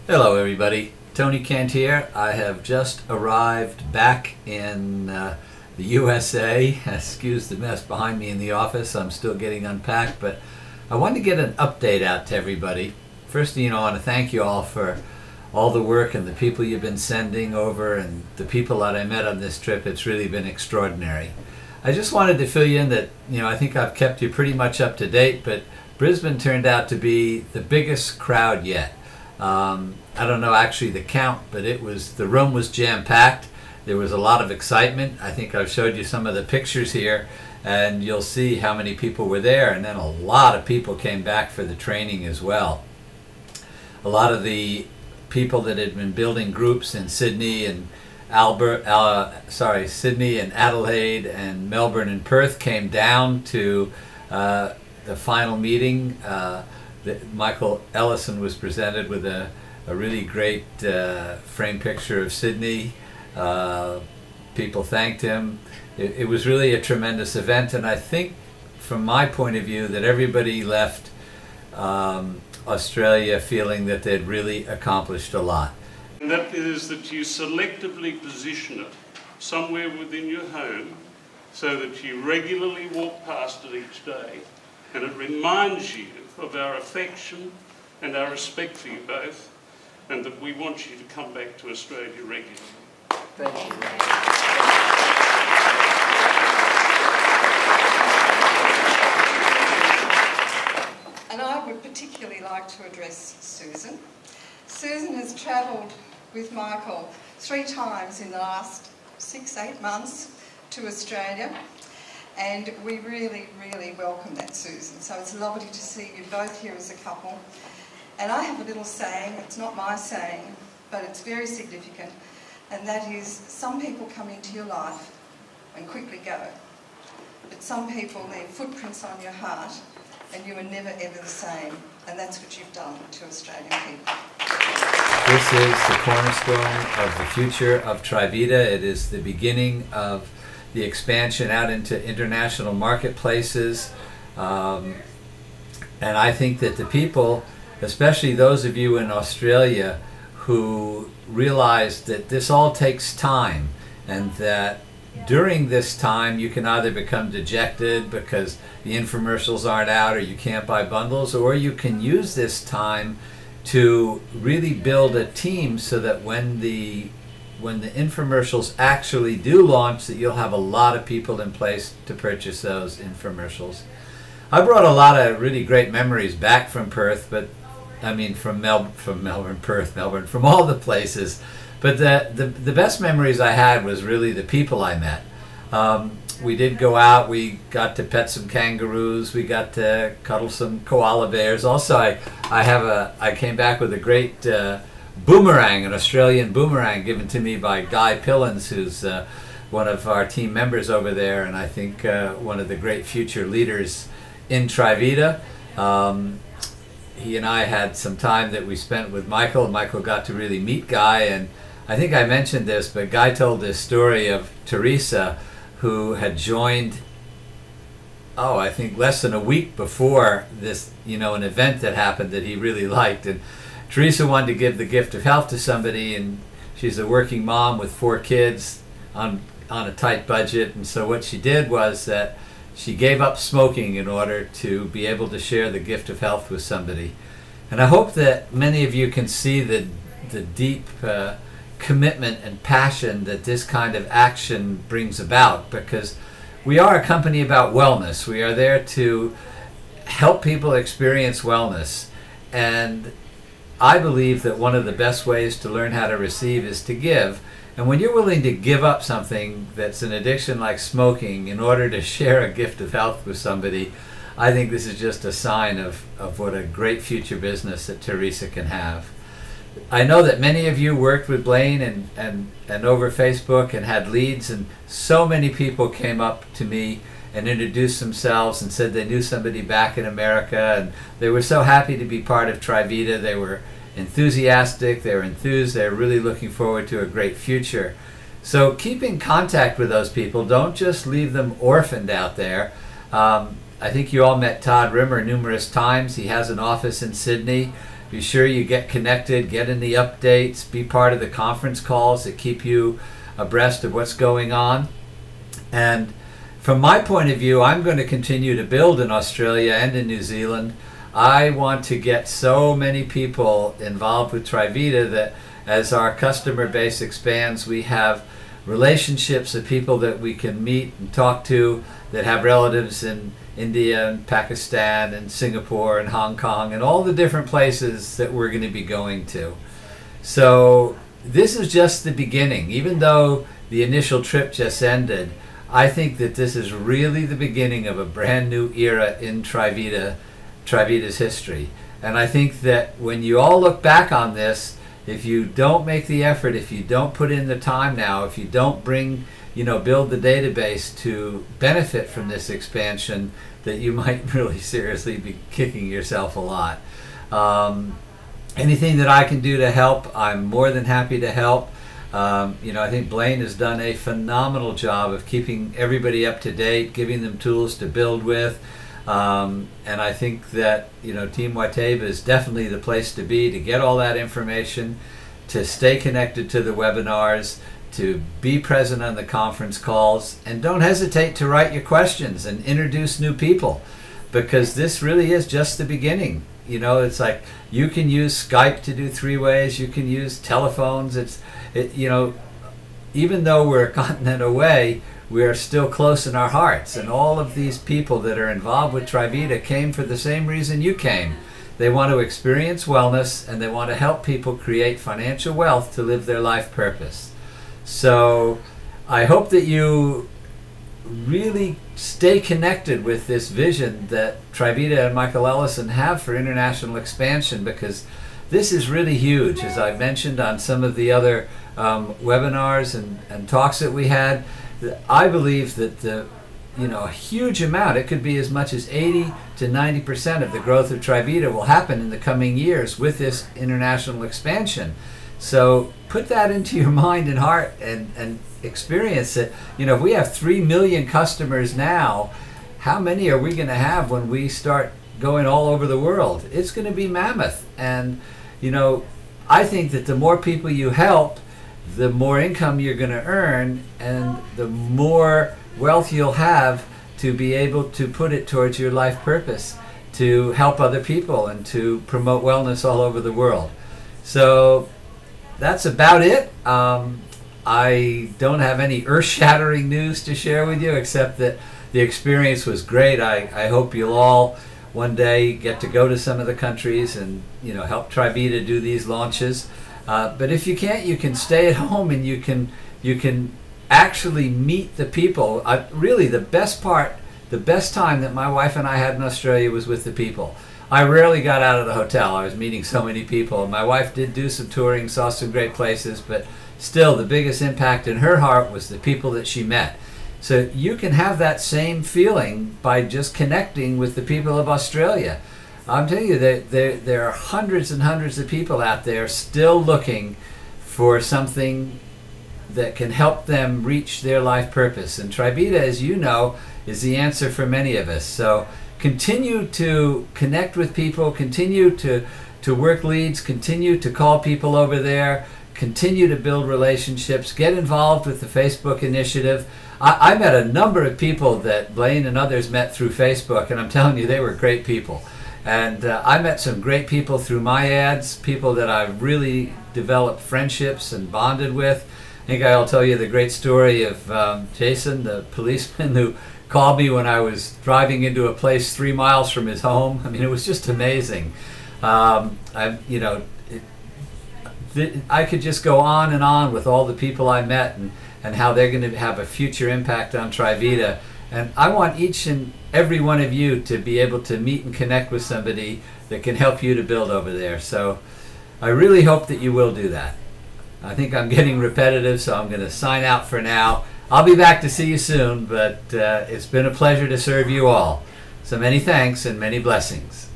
Hello everybody, Tony Kent here. I have just arrived back in the USA. Excuse the mess behind me in the office. I'm still getting unpacked, but I wanted to get an update out to everybody. First, I want to thank you all for all the work and the people you've been sending over and the people that I met on this trip. It's really been extraordinary. I just wanted to fill you in that, I think I've kept you pretty much up to date, but Brisbane turned out to be the biggest crowd yet. I don't know actually the count, but the room was jam-packed. There was a lot of excitement. I think I've showed you some of the pictures here, and you'll see how many people were there. And then a lot of people came back for the training as well. A lot of the people that had been building groups in Sydney and Sydney and Adelaide and Melbourne and Perth came down to the final meeting. Michael Ellison was presented with a really great frame picture of Sydney. People thanked him. It was really a tremendous event, and I think from my point of view that everybody left Australia feeling that they'd really accomplished a lot. And that is that you selectively position it somewhere within your home so that you regularly walk past it each day, and it reminds you of our affection and our respect for you both, and that we want you to come back to Australia regularly. Thank you. And I would particularly like to address Susan. Susan has travelled with Michael 3 times in the last 6-8 months to Australia. And we really, really welcome that, Susan. So it's lovely to see you both here as a couple. And I have a little saying, it's not my saying, but it's very significant, and that is, some people come into your life and quickly go. But some people leave footprints on your heart, and you are never ever the same. And that's what you've done to Australian people. This is the cornerstone of the future of TriVita. It is the beginning of the expansion out into international marketplaces, and I think that the people, especially those of you in Australia who realize that this all takes time, and that during this time you can either become dejected because the infomercials aren't out or you can't buy bundles, or you can use this time to really build a team so that when the infomercials actually do launch, that you'll have a lot of people in place to purchase those infomercials. I brought a lot of really great memories back from Perth, but I mean from Melbourne, Perth, Melbourne, from all the places. But the best memories I had was really the people I met. We did go out, we got to pet some kangaroos, we got to cuddle some koala bears. Also, I came back with a great boomerang, an Australian boomerang given to me by Guy Pillins, who's one of our team members over there, and I think one of the great future leaders in TriVita. He and I had some time that we spent with Michael, and Michael got to really meet Guy, and I think I mentioned this, but Guy told this story of Teresa, who had joined, I think less than a week before this, an event that happened that he really liked. And Teresa wanted to give the gift of health to somebody, and she's a working mom with 4 kids on a tight budget. And so what she did was that she gave up smoking in order to be able to share the gift of health with somebody. And I hope that many of you can see the deep commitment and passion that this kind of action brings about, because we are a company about wellness. We are there to help people experience wellness, and I believe that one of the best ways to learn how to receive is to give. And when you're willing to give up something that's an addiction like smoking in order to share a gift of health with somebody, I think this is just a sign of what a great future business that Teresa can have. I know that many of you worked with Blaine and over Facebook and had leads, and so many people came up to me and introduced themselves and said they knew somebody back in America, and they were so happy to be part of TriVita. They were enthusiastic, they were enthused, they were really looking forward to a great future. So keep in contact with those people. Don't just leave them orphaned out there. I think you all met Todd Rimmer numerous times. He has an office in Sydney. Be sure you get connected, get in the updates, be part of the conference calls that keep you abreast of what's going on. And from my point of view, I'm going to continue to build in Australia and in New Zealand. I want to get so many people involved with TriVita that as our customer base expands, we have relationships of people that we can meet and talk to that have relatives in India and Pakistan and Singapore and Hong Kong and all the different places that we're going to be going to. So this is just the beginning. Even though the initial trip just ended, I think that this is really the beginning of a brand new era in TriVita's history. And I think that when you all look back on this, if you don't make the effort, if you don't put in the time now, if you don't build the database to benefit from this expansion, that you might really seriously be kicking yourself a lot. Anything that I can do to help, I'm more than happy to help. I think Blaine has done a phenomenal job of keeping everybody up to date, giving them tools to build with. And I think that Team Wateva is definitely the place to be, to get all that information, to stay connected to the webinars, to be present on the conference calls, and don't hesitate to write your questions and introduce new people, because this really is just the beginning. It's like you can use Skype to do three-ways, you can use telephones. Even though we're a continent away, we are still close in our hearts. And all of these people that are involved with TriVita came for the same reason you came. They want to experience wellness, and they want to help people create financial wealth to live their life purpose. So I hope that you really stay connected with this vision that TriVita and Michael Ellison have for international expansion, because this is really huge. As I mentioned on some of the other webinars and talks that we had, I believe that a huge amount, it could be as much as 80 to 90% of the growth of TriVita will happen in the coming years with this international expansion. So put that into your mind and heart and experience it. If we have 3 million customers now, how many are we going to have when we start going all over the world? It's going to be mammoth. And I think that the more people you help, the more income you're going to earn, and the more wealth you'll have to be able to put it towards your life purpose, to help other people and to promote wellness all over the world. So that's about it. I don't have any earth-shattering news to share with you, except that the experience was great. I hope you'll all one day get to go to some of the countries and help TriVita do these launches. But if you can't, you can stay at home and you can actually meet the people. Really, the best time that my wife and I had in Australia was with the people. I rarely got out of the hotel. I was meeting so many people. My wife did do some touring, saw some great places, but still the biggest impact in her heart was the people that she met. So you can have that same feeling by just connecting with the people of Australia. I'm telling you that there are hundreds and hundreds of people out there still looking for something that can help them reach their life purpose. And TriVita, as you know, is the answer for many of us. So continue to connect with people, continue to work leads, continue to call people over there, continue to build relationships, get involved with the Facebook initiative. I met a number of people that Blaine and others met through Facebook, and I'm telling you, they were great people. And I met some great people through my ads, people that I've really developed friendships and bonded with. I think I'll tell you the great story of Jason, the policeman who called me when I was driving into a place 3 miles from his home. I mean, it was just amazing. I could just go on and on with all the people I met and how they're going to have a future impact on TriVita. And I want each and every one of you to be able to meet and connect with somebody that can help you to build over there. So I really hope that you will do that. I think I'm getting repetitive, so I'm going to sign out for now. I'll be back to see you soon, but it's been a pleasure to serve you all. So many thanks and many blessings.